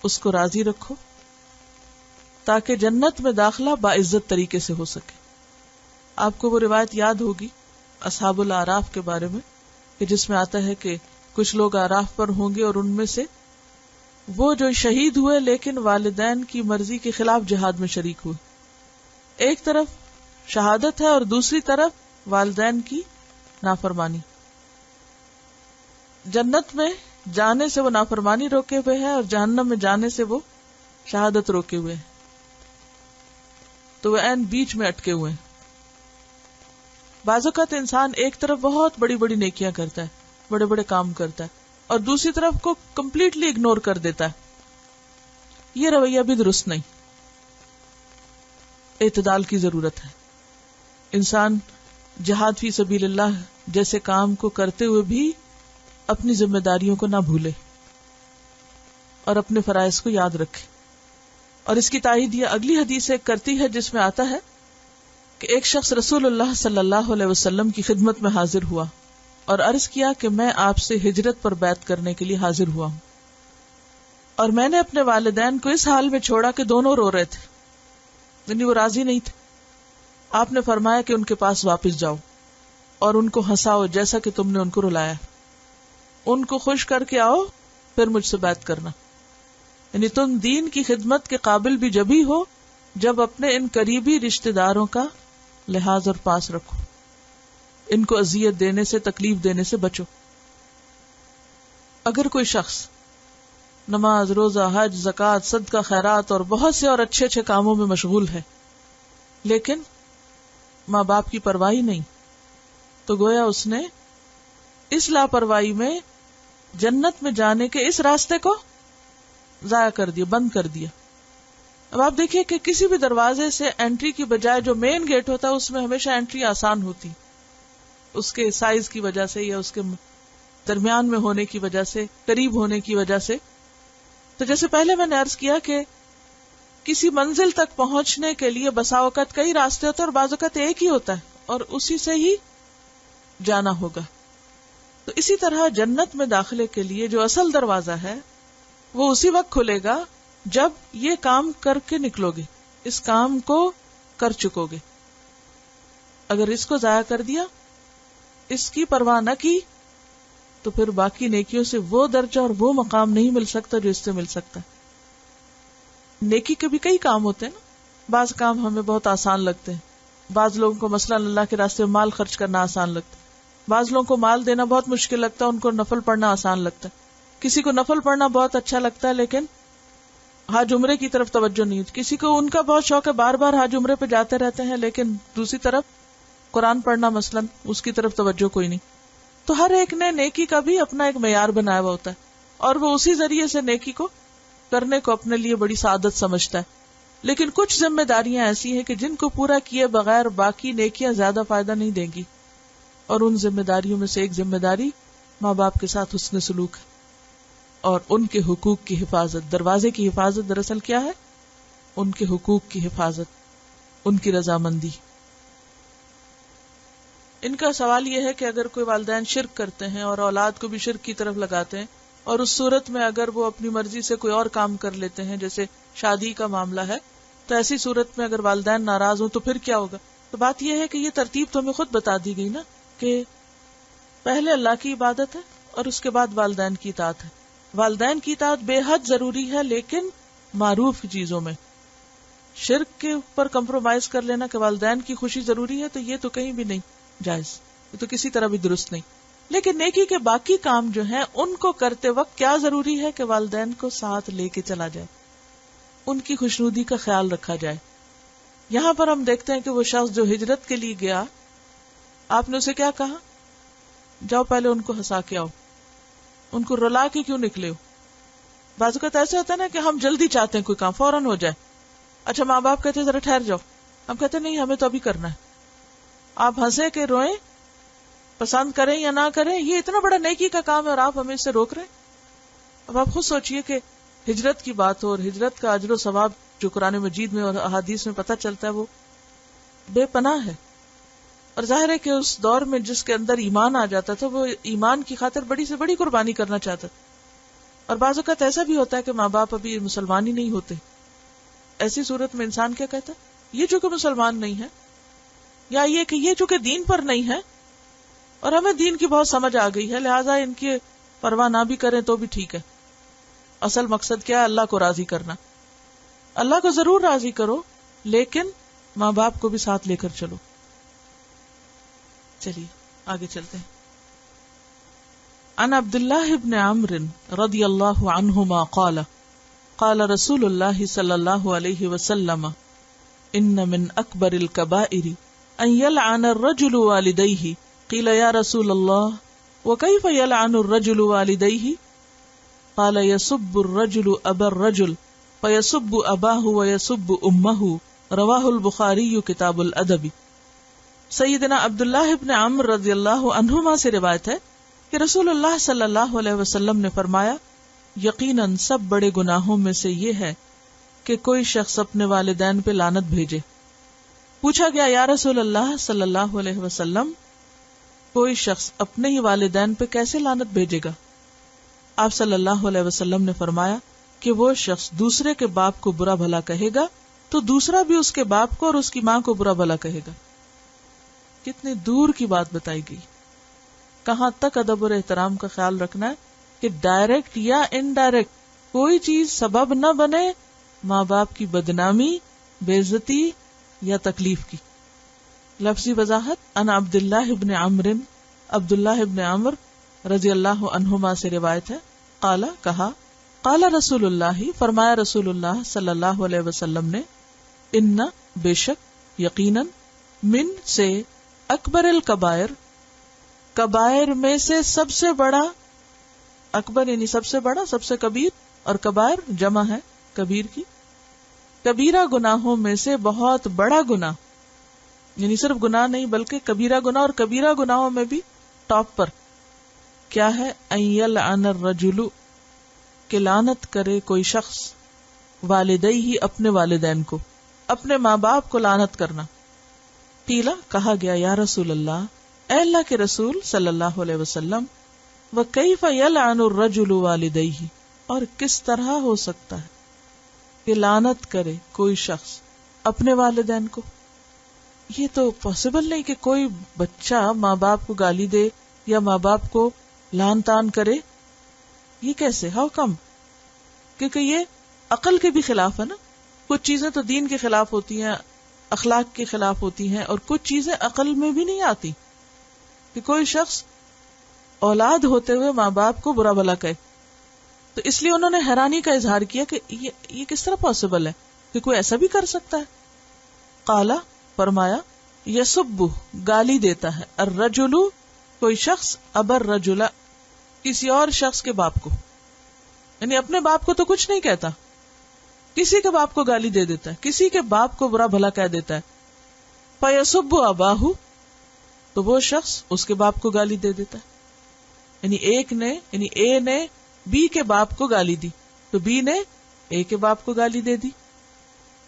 اس کو راضی رکھو، تاکہ جنت میں داخلہ باعزت طریقے سے ہو سکے. آپ کو وہ روایت یاد ہوگی اصحاب الاعراف کے بارے میں، کہ جس میں آتا ہے کہ کچھ لوگ اعراف پر ہوں گے اور ان میں سے وہ جو شہید ہوئے لیکن والدین کی مرضی کے خلاف جہاد میں شریک ہوئے. ایک طرف شہادت ہے اور دوسری طرف والدین کی نافرمانی. جنت میں جانے سے وہ نافرمانی روکے ہوئے ہیں اور جہنم میں جانے سے وہ شہادت روکے ہوئے ہیں. تو وہ عین بیچ میں اٹکے ہوئے ہیں. بعض اوقات انسان ایک طرف بہت بڑی بڑی نیکیاں کرتا ہے، بڑے بڑے کام کرتا ہے، اور دوسری طرف کو کمپلیٹلی اگنور کر دیتا ہے. یہ رویہ بھی درست نہیں. اعتدال کی ضرورت ہے. انسان جہاد فی سبیل اللہ جیسے کام کو کرتے ہوئے بھی اپنی ذمہ داریوں کو نہ بھولے اور اپنے فرائض کو یاد رکھے. اور اس کی تائید یہ اگلی حدیث ایک کرتی ہے جس میں آتا ہے کہ ایک شخص رسول اللہ صلی اللہ علیہ وسلم کی خدمت میں حاضر ہوا اور عرض کیا کہ میں آپ سے ہجرت پر بیعت کرنے کے لیے حاضر ہوا ہوں، اور میں نے اپنے والدین کو اس حال میں چھوڑا کہ دونوں رو رہے تھے، یعنی وہ راضی نہیں تھے. آپ نے فرمایا کہ ان کے پاس واپس جاؤ اور ان کو ہنساؤ جیسا کہ تم نے ان کو رلایا، ان کو خوش کر کے آؤ، پھر مجھ سے بیعت کرنا. یعنی تم دین کی خدمت کے قابل بھی جبھی ہو جب اپنے ان قریبی رشتہ داروں کا لحاظ اور پاس رکھو، ان کو اذیت دینے سے، تکلیف دینے سے بچو۔ اگر کوئی شخص نماز، روزہ، حج، زکوٰۃ، صدقہ، خیرات اور بہت سے اور اچھے اچھے کاموں میں مشغول ہے، لیکن ماں باپ کی پرواہی نہیں، تو گویا اس نے اس لاپرواہی میں جنت میں جانے کے اس راستے کو ضائع کر دیا، بند کر دیا۔ اب آپ دیکھیے کہ کسی بھی دروازے سے انٹری کی بجائے جو مین گیٹ ہوتا ہے اس میں ہمیشہ انٹری آسان ہوتی، اس کے سائز کی وجہ سے یا اس کے درمیان میں ہونے کی وجہ سے، قریب ہونے کی وجہ سے۔ تو جیسے پہلے میں نے عرض کیا کہ کسی منزل تک پہنچنے کے لیے بسا اوقات کئی راستے ہوتے ہیں اور بعض اوقات ایک ہی ہوتا ہے اور اسی سے ہی جانا ہوگا۔ تو اسی طرح جنت میں داخلے کے لیے جو اصل دروازہ ہے وہ اسی وقت کھلے گا جب یہ کام کر کے نکلو گے، اس کام کو کر چکو گے۔ اگر اس کو ضائع کر دیا، اس کی پرواہ نہ کی، تو پھر باقی نیکیوں سے وہ درجہ اور وہ مقام نہیں مل سکتا جو اس سے مل سکتا ہے۔ نیکی کے بھی کئی کام ہوتے ہیں نا، بعض کام ہمیں بہت آسان لگتے ہیں، بعض لوگوں کو مثلا اللہ کے راستے میں مال خرچ کرنا آسان لگتا ہے، بعض لوگوں کو مال دینا بہت مشکل لگتا ہے، ان کو نفل پڑھنا آسان لگتا ہے، کسی کو نفل پڑھنا بہت اچھا لگتا ہے لیکن حج عمرے کی طرف توجہ نہیں ہوتی، کسی کو ان کا بہت شوق ہے بار بار حج عمرے پہ جاتے رہتے ہیں لیکن دوسری طرف قرآن پڑھنا مثلا اس کی طرف توجہ کوئی نہیں۔ تو ہر ایک نے نیکی کا بھی اپنا ایک معیار بنایا ہوا ہوتا ہے اور وہ اسی ذریعے سے نیکی کو کرنے کو اپنے لیے بڑی سعادت سمجھتا ہے۔ لیکن کچھ ذمہ داریاں ایسی ہیں کہ جن کو پورا کیے بغیر باقی نیکیاں زیادہ فائدہ نہیں دیں گی، اور ان ذمہ داریوں میں سے ایک ذمہ داری ماں باپ کے ساتھ حسن سلوک ہے اور ان کے حقوق کی حفاظت۔ دروازے کی حفاظت دراصل کیا ہے؟ ان کے حقوق کی حفاظت، ان کی رضامندی۔ ان کا سوال یہ ہے کہ اگر کوئی والدین شرک کرتے ہیں اور اولاد کو بھی شرک کی طرف لگاتے ہیں، اور اس صورت میں اگر وہ اپنی مرضی سے کوئی اور کام کر لیتے ہیں جیسے شادی کا معاملہ ہے، تو ایسی صورت میں اگر والدین ناراض ہوں تو پھر کیا ہوگا؟ تو بات یہ ہے کہ یہ ترتیب تو ہمیں خود بتا دی گئی نا کہ پہلے اللہ کی عبادت ہے اور اس کے بعد والدین کی اطاعت ہے۔ والدین کی اطاعت بے حد ضروری ہے لیکن معروف چیزوں میں۔ شرک کے اوپر کمپرومائز کر لینا کہ والدین کی خوشی ضروری ہے تو یہ تو کہیں بھی نہیں جائز، یہ تو کسی طرح بھی درست نہیں۔ لیکن نیکی کے باقی کام جو ہیں ان کو کرتے وقت کیا ضروری ہے کہ والدین کو ساتھ لے کے چلا جائے، ان کی خوشنودی کا خیال رکھا جائے۔ یہاں پر ہم دیکھتے ہیں کہ وہ شخص جو ہجرت کے لیے گیا، آپ نے اسے کیا کہا؟ جاؤ پہلے ان کو ہنسا کے آؤ، ان کو رلا کے کیوں نکلے ہو؟ بعض اوقات ایسا ہوتا ہے نا کہ ہم جلدی چاہتے ہیں کوئی کام فوراً ہو جائے۔ اچھا ماں باپ کہتے ہیں ذرا ٹھہر جاؤ، ہم کہتے ہیں نہیں ہمیں تو ابھی کرنا ہے۔ آپ ہنسے کہ روئیں، پسند کریں یا نہ کریں، یہ اتنا بڑا نیکی کا کام ہے اور آپ ہمیں اس سے روک رہے ہیں۔ اب آپ خود سوچئے کہ ہجرت کی بات ہو اور ہجرت کا اجر و ثواب جو قرآن مجید میں اور احادیث میں پتہ چلتا ہے وہ بے پناہ ہے، اور ظاہر ہے کہ اس دور میں جس کے اندر ایمان آ جاتا تھا وہ ایمان کی خاطر بڑی سے بڑی قربانی کرنا چاہتا تھا۔ اور بعض اوقات ایسا بھی ہوتا ہے کہ ماں باپ ابھی مسلمان ہی نہیں ہوتے، ایسی صورت میں انسان کیا کہتا ہے؟ یہ چونکہ مسلمان نہیں ہے، یا یہ کہ یہ چونکہ دین پر نہیں ہے اور ہمیں دین کی بہت سمجھ آ گئی ہے لہٰذا ان کی پرواہ نہ بھی کریں تو بھی ٹھیک ہے۔ اصل مقصد کیا ہے؟ اللہ کو راضی کرنا۔ اللہ کو ضرور راضی کرو لیکن ماں باپ کو بھی ساتھ لے کر چلو۔ چلیے آگے چلتے ہیں۔ عن عبداللہ بن عمرو رضی اللہ عنہما قال قال رسول اللہ صلی اللہ علیہ وسلم ان من اکبر الکبائر ان یلعن الرجل والدیہ قیل یا رسول اللہ وکیف یلعن الرجل والدیہ قال یسب الرجل ابا الرجل فیسب اباہ ویسب امہ رواہ البخاری کتاب الادب۔ سیدنا عبداللہ ابن عمرو رضی اللہ عنہما سے روایت ہے کہ رسول اللہ صلی اللہ علیہ وسلم نے فرمایا یقیناً سب بڑے گناہوں میں سے یہ ہے کہ کوئی شخص اپنے والدین پہ لعنت بھیجے۔ پوچھا گیا یا رسول اللہ صلی اللہ علیہ وسلم کوئی شخص اپنے ہی والدین پہ کیسے لعنت بھیجے گا؟ آپ صلی اللہ علیہ وسلم نے فرمایا کہ وہ شخص دوسرے کے باپ کو برا بھلا کہے گا تو دوسرا بھی اس کے باپ کو اور اس کی ماں کو برا بھلا کہے گا۔ کتنی دور کی بات بتائی گئی، کہاں تک ادب اور احترام کا خیال رکھنا ہے کہ ڈائریکٹ یا انڈائریکٹ کوئی چیز سبب نہ بنے ماں باپ کی بدنامی، بے عزتی یا تکلیف کی۔ لفظی وضاحت ان عبداللہ ابن عمرو، عبداللہ ابن عمرو رضی اللہ عنہما سے روایت ہے، قال کہا، قال رسول اللہ فرمایا رسول اللہ صلی اللہ علیہ وسلم نے، ان بے شک یقیناً من سے اکبر الکبائر، کبائر میں سے سب سے بڑا، اکبر یعنی سب سے بڑا، سب سے کبیر، اور کبائر جمع ہے کبیر کی، کبیرہ گناہوں میں سے بہت بڑا گناہ، یعنی صرف گناہ نہیں بلکہ کبیرہ گناہ، اور کبیرہ گناہوں میں بھی ٹاپ پر کیا ہے، ان یلعن الرجل، کہ لعنت کرے کوئی شخص، والدیہ اپنے والدین کو، اپنے ماں باپ کو لعنت کرنا۔ قیل کہا گیا یا رسول اللہ، اے اللہ کے رسول صلی اللہ علیہ وسلم، وکیف یلعن الرجل والدیہ، اور کس طرح ہو سکتا ہے کہ لعنت کرے کوئی شخص اپنے والدین کو؟ یہ تو پاسبل نہیں کہ کوئی بچہ ماں باپ کو گالی دے یا ماں باپ کو لعن طعن کرے، یہ کیسے، ہاؤ کم؟ کیونکہ یہ عقل کے بھی خلاف ہے نا، کچھ چیزیں تو دین کے خلاف ہوتی ہیں، اخلاق کے خلاف ہوتی ہیں، اور کچھ چیزیں عقل میں بھی نہیں آتی کہ کوئی شخص اولاد ہوتے ہوئے ماں باپ کو برا بھلا کہے۔ تو اس لیے انہوں نے حیرانی کا اظہار کیا کہ یہ کس طرح پاسبل ہے کہ کوئی ایسا بھی کر سکتا ہے۔ قالا فرمایا، یسب گالی دیتا ہے، الرجل کوئی شخص، ابر رجل کسی اور شخص کے باپ کو، یعنی اپنے باپ کو تو کچھ نہیں کہتا، کسی کے باپ کو گالی دے دیتا ہے، کسی کے باپ کو برا بھلا کہہ دیتا ہے۔ فیسب اباہ، تو وہ شخص اس کے باپ کو گالی دے دیتا ہے، یعنی اے نے بی کے باپ کو گالی دی تو بی نے اے کے باپ کو گالی دے دی۔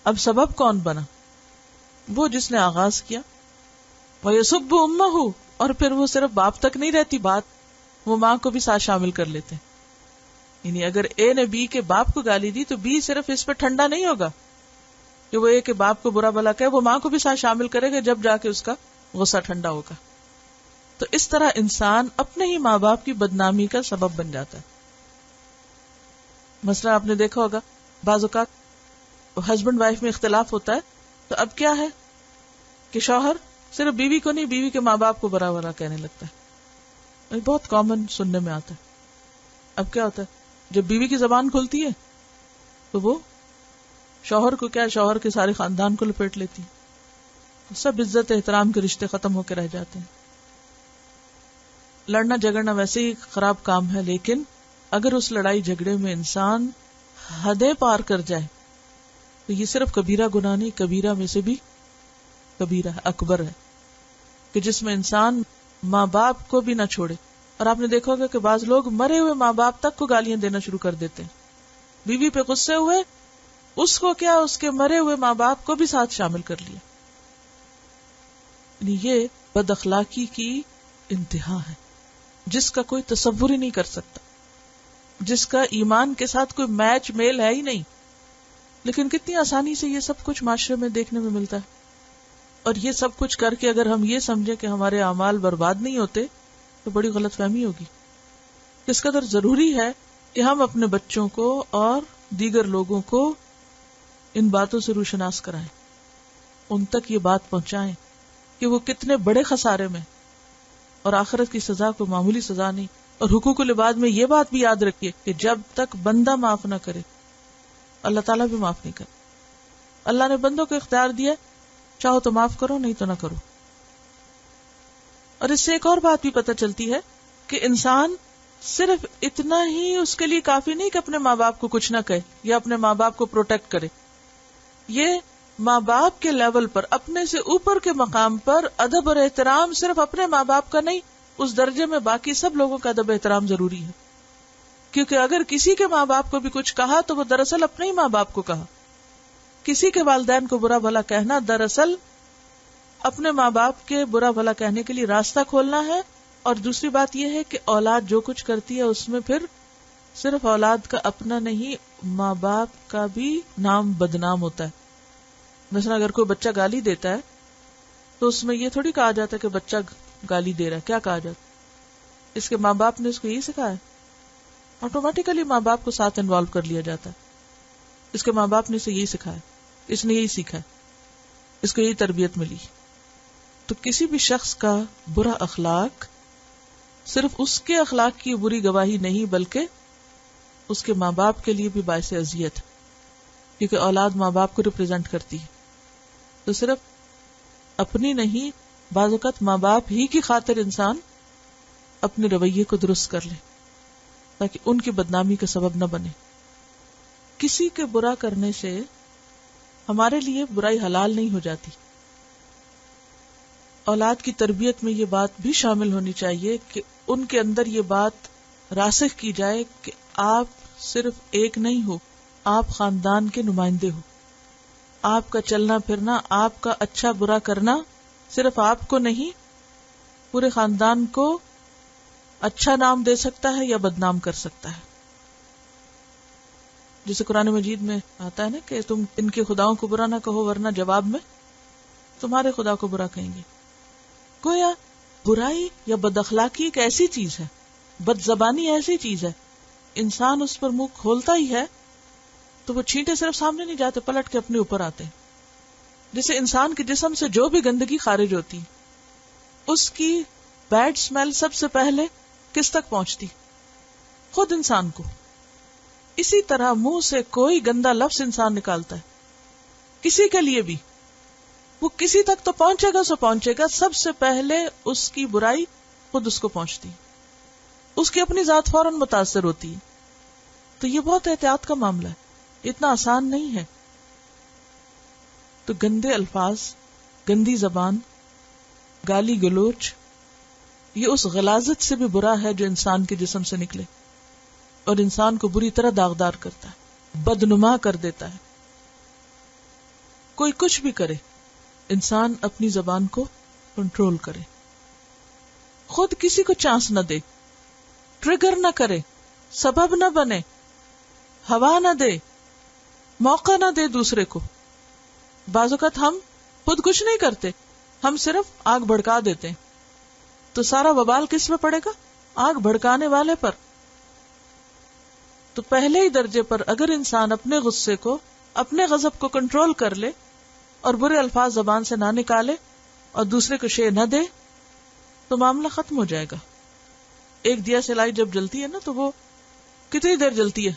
اب سبب کون بنا؟ وہ جس نے آغاز کیا۔ وَيَسُبُّ أُمَّهُ، اور پھر وہ صرف باپ تک نہیں رہتی بات، وہ ماں کو بھی ساتھ شامل کر لیتے ہیں۔ یعنی اگر اے نے بی کے باپ کو گالی دی تو بی صرف اس پہ ٹھنڈا نہیں ہوگا کہ وہ اے کے باپ کو برا بھلا کہے، وہ ماں کو بھی ساتھ شامل کرے گا، جب جا کے اس کا غصہ ٹھنڈا ہوگا۔ تو اس طرح انسان اپنے ہی ماں باپ کی بدنامی کا سبب بن جاتا ہے۔ مثلا آپ نے دیکھا ہوگا بعض اوقات ہسبینڈ وائف میں اختلاف ہوتا ہے تو اب کیا ہے کہ شوہر صرف بیوی کو نہیں، بیوی کے ماں باپ کو برا بھلا کہنے لگتا ہے، بہت کامن سننے میں آتا ہے۔ اب کیا ہوتا ہے، جب بیوی کی زبان کھلتی ہے تو وہ شوہر کو کیا، شوہر کے سارے خاندان کو لپیٹ لیتی ہے، سب عزت احترام کے رشتے ختم ہو کے رہ جاتے ہیں۔ لڑنا جھگڑنا ویسے ہی خراب کام ہے، لیکن اگر اس لڑائی جھگڑے میں انسان حدیں پار کر جائے تو یہ صرف کبیرہ گناہ نہیں، کبیرہ میں سے بھی کبیرہ ہے، اکبر ہے، کہ جس میں انسان ماں باپ کو بھی نہ چھوڑے۔ اور آپ نے دیکھا ہوگا کہ بعض لوگ مرے ہوئے ماں باپ تک کو گالیاں دینا شروع کر دیتے ہیں، بیوی پہ غصے ہوئے، اس کو کیا، اس کے مرے ہوئے ماں باپ کو بھی ساتھ شامل کر لیا۔ یعنی یہ بد اخلاقی کی انتہا ہے جس کا کوئی تصور ہی نہیں کر سکتا، جس کا ایمان کے ساتھ کوئی میچ میل ہے ہی نہیں، لیکن کتنی آسانی سے یہ سب کچھ معاشرے میں دیکھنے میں ملتا ہے۔ اور یہ سب کچھ کر کے اگر ہم یہ سمجھیں کہ ہمارے اعمال برباد نہیں ہوتے تو بڑی غلط فہمی ہوگی۔ اس قدر ضروری ہے کہ ہم اپنے بچوں کو اور دیگر لوگوں کو ان باتوں سے روشناس کرائیں، ان تک یہ بات پہنچائیں کہ وہ کتنے بڑے خسارے میں، اور آخرت کی سزا کو معمولی سزا نہیں۔ اور حقوق العباد میں یہ بات بھی یاد رکھیے کہ جب تک بندہ معاف نہ کرے اللہ تعالیٰ بھی معاف نہیں کرے۔ اللہ نے بندوں کو اختیار دیا، چاہو تو معاف کرو، نہیں تو نہ کرو۔ اور اس سے ایک اور بات بھی پتہ چلتی ہے کہ انسان صرف اتنا ہی اس کے لیے کافی نہیں کہ اپنے ماں باپ کو کچھ نہ کہے یا اپنے ماں باپ کو پروٹیکٹ کرے، یہ ماں باپ کے لیول پر، اپنے سے اوپر کے مقام پر ادب اور احترام صرف اپنے ماں باپ کا نہیں، اس درجے میں باقی سب لوگوں کا ادب احترام ضروری ہے۔ کیونکہ اگر کسی کے ماں باپ کو بھی کچھ کہا تو وہ دراصل اپنے ہی ماں باپ کو کہا۔ کسی کے والدین کو برا بھلا کہنا دراصل اپنے ماں باپ کے برا بھلا کہنے کے لیے راستہ کھولنا ہے۔ اور دوسری بات یہ ہے کہ اولاد جو کچھ کرتی ہے اس میں پھر صرف اولاد کا اپنا نہیں، ماں باپ کا بھی نام بدنام ہوتا ہے۔ مثلا اگر کوئی بچہ گالی دیتا ہے تو اس میں یہ تھوڑی کہا جاتا ہے کہ بچہ گالی دے رہا ہے، کیا کہا جاتا ہے؟ اس کے ماں باپ نے اس کو یہی سکھایا، آٹومیٹیکلی ماں باپ کو ساتھ انوالو کر لیا جاتا ہے۔ اس کے ماں باپ نے اسے یہی سکھایا، اس نے یہی سیکھا، اس کو یہی تربیت ملی۔ تو کسی بھی شخص کا برا اخلاق صرف اس کے اخلاق کی بری گواہی نہیں بلکہ اس کے ماں باپ کے لیے بھی باعث اذیت ہے، کیونکہ اولاد ماں باپ کو ریپرزینٹ کرتی ہے. تو صرف اپنی نہیں، بعض اوقات ماں باپ ہی کی خاطر انسان اپنے رویے کو درست کر لے تاکہ ان کی بدنامی کا سبب نہ بنے. کسی کے برا کرنے سے ہمارے لیے برائی حلال نہیں ہو جاتی. اولاد کی تربیت میں یہ بات بھی شامل ہونی چاہیے کہ ان کے اندر یہ بات راسخ کی جائے کہ آپ صرف ایک نہیں ہو، آپ خاندان کے نمائندے ہو. آپ کا چلنا پھرنا، آپ کا اچھا برا کرنا صرف آپ کو نہیں، پورے خاندان کو اچھا نام دے سکتا ہے یا بدنام کر سکتا ہے. جسے قرآن مجید میں آتا ہے نا کہ تم ان کے خداؤں کو برا نہ کہو ورنہ جواب میں تمہارے خدا کو برا کہیں گے. گویا برائی یا بد اخلاقی ایک ایسی چیز ہے، بد زبانی ایسی چیز ہے، انسان اس پر منہ کھولتا ہی ہے تو وہ چھینٹے صرف سامنے نہیں جاتے، پلٹ کے اپنے اوپر آتے ہیں. جیسے انسان کے جسم سے جو بھی گندگی خارج ہوتی اس کی بیڈ سمیل سب سے پہلے کس تک پہنچتی؟ خود انسان کو. اسی طرح منہ سے کوئی گندا لفظ انسان نکالتا ہے کسی کے لیے بھی، وہ کسی تک تو پہنچے گا، سو پہنچے گا، سب سے پہلے اس کی برائی خود اس کو پہنچتی، اس کی اپنی ذات فوراً متاثر ہوتی ہے. تو یہ بہت احتیاط کا معاملہ ہے، اتنا آسان نہیں ہے. تو گندے الفاظ، گندی زبان، گالی گلوچ، یہ اس غلاظت سے بھی برا ہے جو انسان کے جسم سے نکلے اور انسان کو بری طرح داغدار کرتا ہے، بدنما کر دیتا ہے. کوئی کچھ بھی کرے، انسان اپنی زبان کو کنٹرول کرے، خود کسی کو چانس نہ دے، ٹریگر نہ کرے، سبب نہ بنے، ہوا نہ دے، موقع نہ دے دوسرے کو. بعض اوقات ہم خود کچھ نہیں کرتے، ہم صرف آگ بھڑکا دیتے ہیں، تو سارا وبال کس پہ پڑے گا؟ آگ بھڑکانے والے پر. تو پہلے ہی درجے پر اگر انسان اپنے غصے کو، اپنے غضب کو کنٹرول کر لے اور برے الفاظ زبان سے نہ نکالے اور دوسرے کو شے نہ دے تو معاملہ ختم ہو جائے گا. ایک دیا سلائی جب جلتی ہے نا تو وہ کتنی دیر جلتی ہے؟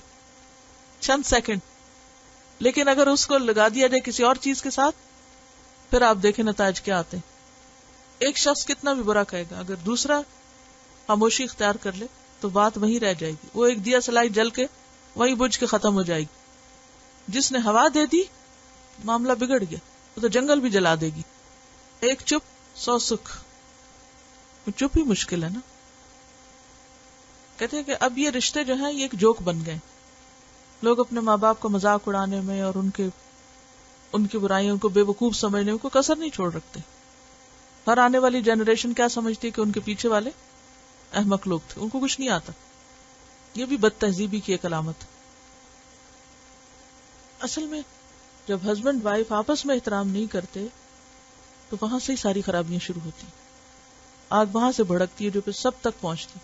چند سیکنڈ. لیکن اگر اس کو لگا دیا جائے کسی اور چیز کے ساتھ، پھر آپ دیکھیں نتائج کیا آتے ہیں. ایک شخص کتنا بھی برا کہے گا، اگر دوسرا خاموشی اختیار کر لے تو بات وہیں رہ جائے گی. وہ ایک دیا سلائی جل کے وہیں بجھ کے ختم ہو جائے گی. جس نے ہوا دے دی معاملہ بگڑ گیا، وہ تو جنگل بھی جلا دے گی. ایک چپ 100 سکھ. چپ ہی مشکل ہے نا. کہتے ہیں کہ اب یہ رشتے جو ہیں یہ ایک جوک بن گئے. لوگ اپنے ماں باپ کو مذاق اڑانے میں اور ان کی برائیوں کو بے وقوف سمجھنے میں کوئی کسر نہیں چھوڑ رکھتے. ہر آنے والی جنریشن کیا سمجھتی ہے کہ ان کے پیچھے والے احمق لوگ تھے، ان کو کچھ نہیں آتا. یہ بھی بد تہذیبی کی ایک علامت. اصل میں جب ہسبینڈ وائف آپس میں احترام نہیں کرتے تو وہاں سے ہی ساری خرابیاں شروع ہوتی. آگ وہاں سے بھڑکتی ہے جو پھر سب تک پہنچتی.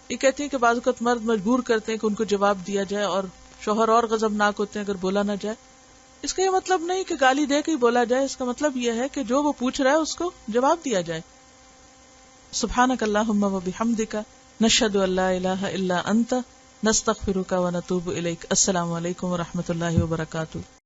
یہ کہتی ہیں کہ بعض اوقات مرد مجبور کرتے ہیں کہ ان کو جواب دیا جائے اور شوہر اور غضبناک ہوتے ہیں اگر بولا نہ جائے. اس کا یہ مطلب نہیں کہ گالی دے کے ہی بولا جائے، اس کا مطلب یہ ہے کہ جو وہ پوچھ رہا ہے اس کو جواب دیا جائے. سبحانک اللہم و بحمدک نشہد ان لا الہ الا انت نستغفرک و نتوب الیک. السلام علیکم و رحمۃ اللہ وبرکاتہ.